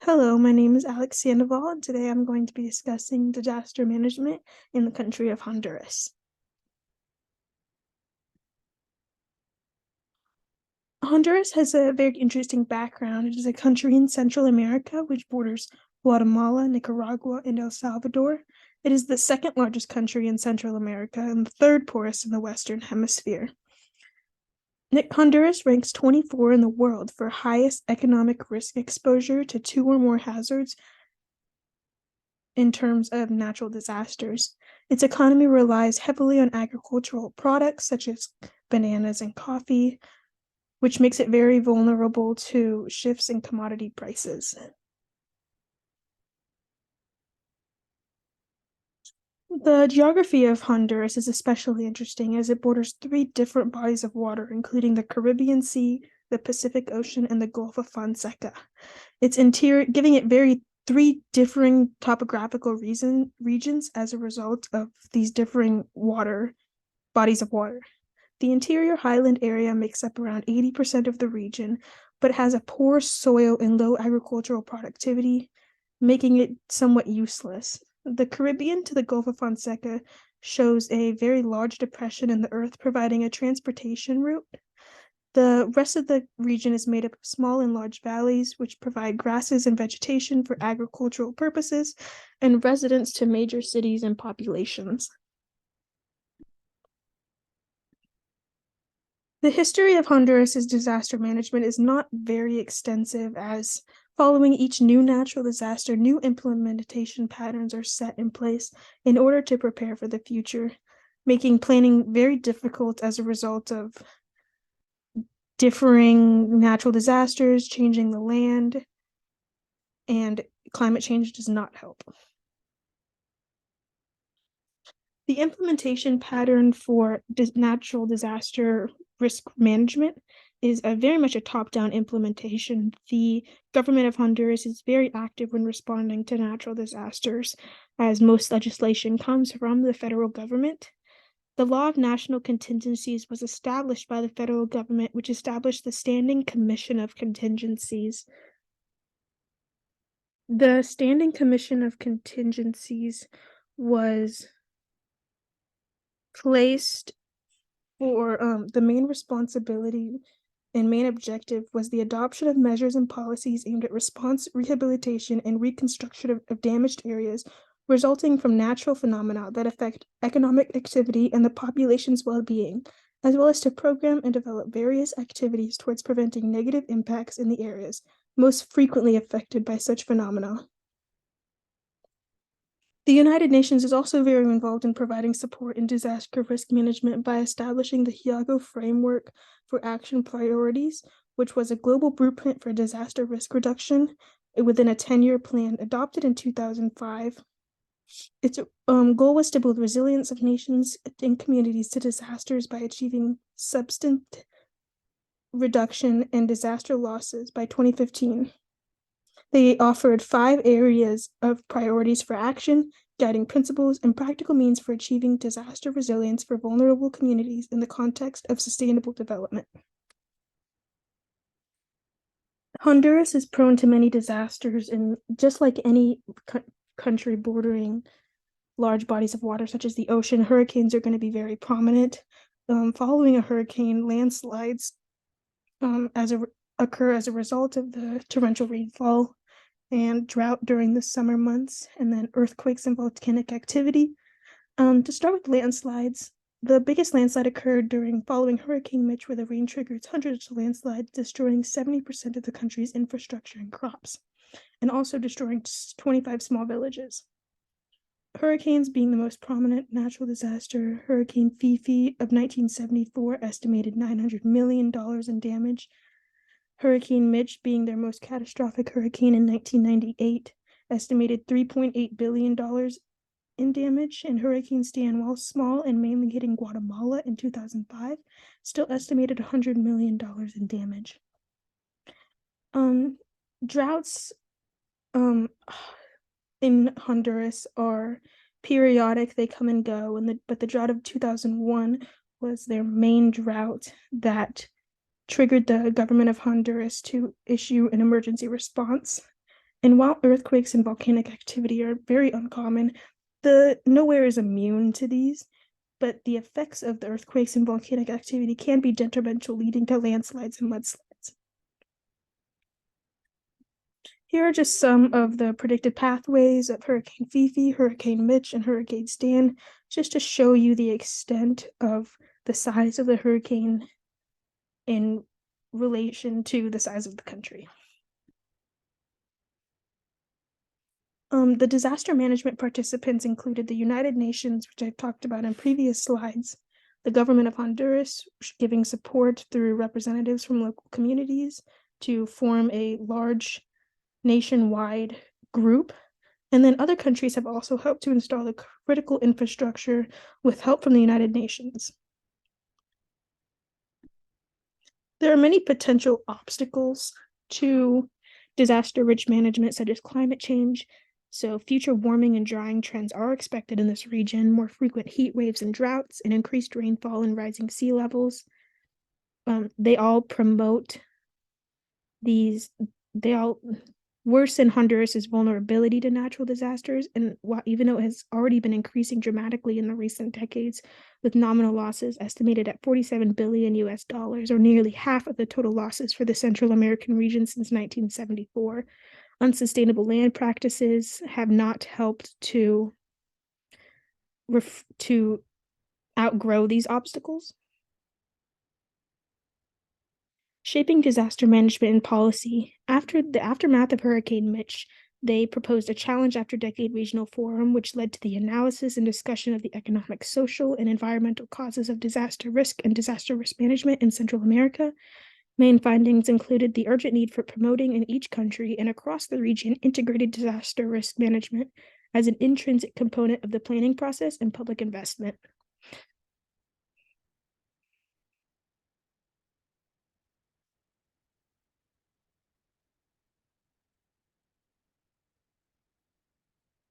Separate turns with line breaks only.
Hello, my name is Alex Sandoval, and today I'm going to be discussing disaster management in the country of Honduras. Honduras has a very interesting background. It is a country in Central America which borders Guatemala, Nicaragua, and El Salvador. It is the second largest country in Central America and the third poorest in the Western Hemisphere. Honduras ranks 24 in the world for highest economic risk exposure to two or more hazards in terms of natural disasters. Its economy relies heavily on agricultural products such as bananas and coffee, which makes it very vulnerable to shifts in commodity prices. The geography of Honduras is especially interesting as it borders three different bodies of water, including the Caribbean Sea, the Pacific Ocean, and the Gulf of Fonseca. Its interior, giving it three differing topographical regions as a result of these differing bodies of water. The interior highland area makes up around 80% of the region, but has a poor soil and low agricultural productivity, making it somewhat useless. The Caribbean to the Gulf of Fonseca shows a very large depression in the earth, providing a transportation route. The rest of the region is made up of small and large valleys, which provide grasses and vegetation for agricultural purposes and residents to major cities and populations. The history of Honduras's disaster management is not very extensive, as following each new natural disaster, new implementation patterns are set in place in order to prepare for the future, making planning very difficult as a result of differing natural disasters, changing the land, and climate change does not help. The implementation pattern for natural disaster risk management is very much a top-down implementation. The government of Honduras is very active when responding to natural disasters, as most legislation comes from the federal government. The law of national contingencies was established by the federal government, which established the Standing Commission of Contingencies. The Standing Commission of Contingencies was placed for the main responsibility and main objective was the adoption of measures and policies aimed at response, rehabilitation, and reconstruction of damaged areas resulting from natural phenomena that affect economic activity and the population's well-being, as well as to program and develop various activities towards preventing negative impacts in the areas most frequently affected by such phenomena. The United Nations is also very involved in providing support in disaster risk management by establishing the Hyago Framework for Action Priorities, which was a global blueprint for disaster risk reduction within a 10-year plan adopted in 2005. Its goal was to build resilience of nations and communities to disasters by achieving substantive reduction in disaster losses by 2015. They offered 5 areas of priorities for action, guiding principles, and practical means for achieving disaster resilience for vulnerable communities in the context of sustainable development. Honduras is prone to many disasters, and just like any country bordering large bodies of water, such as the ocean, hurricanes are going to be very prominent. Following a hurricane, landslides occur as a result of the torrential rainfall and drought during the summer months, and then earthquakes and volcanic activity. To start with landslides, the biggest landslide occurred following Hurricane Mitch, where the rain triggered hundreds of landslides, destroying 70% of the country's infrastructure and crops, and also destroying 25 small villages. Hurricanes being the most prominent natural disaster, Hurricane Fifi of 1974 estimated $900 million in damage. Hurricane Mitch being their most catastrophic hurricane in 1998, estimated $3.8 billion in damage, and Hurricane Stan, while small and mainly hitting Guatemala in 2005, still estimated $100 million in damage. Droughts in Honduras are periodic, they come and go, but the drought of 2001 was their main drought that triggered the government of Honduras to issue an emergency response. And while earthquakes and volcanic activity are very uncommon, nowhere is immune to these, but the effects of the earthquakes and volcanic activity can be detrimental, leading to landslides and mudslides. Here are just some of the predicted pathways of Hurricane Fifi, Hurricane Mitch, and Hurricane Stan, just to show you the extent of the size of the hurricane in relation to the size of the country. The disaster management participants included the United Nations, which I've talked about in previous slides, the government of Honduras, giving support through representatives from local communities to form a large nationwide group. And then other countries have also helped to install the critical infrastructure with help from the United Nations. There are many potential obstacles to disaster risk management, such as climate change. So future warming and drying trends are expected in this region, more frequent heat waves and droughts, and increased rainfall and rising sea levels. They all worsen Honduras's vulnerability to natural disasters, and even though it has already been increasing dramatically in the recent decades, with nominal losses estimated at $47 billion US, or nearly half of the total losses for the Central American region since 1974. Unsustainable land practices have not helped to outgrow these obstacles. Shaping disaster management and policy. After the aftermath of Hurricane Mitch, they proposed a challenge after decade regional forum, which led to the analysis and discussion of the economic, social, and environmental causes of disaster risk and disaster risk management in Central America. Main findings included the urgent need for promoting in each country and across the region integrated disaster risk management as an intrinsic component of the planning process and public investment.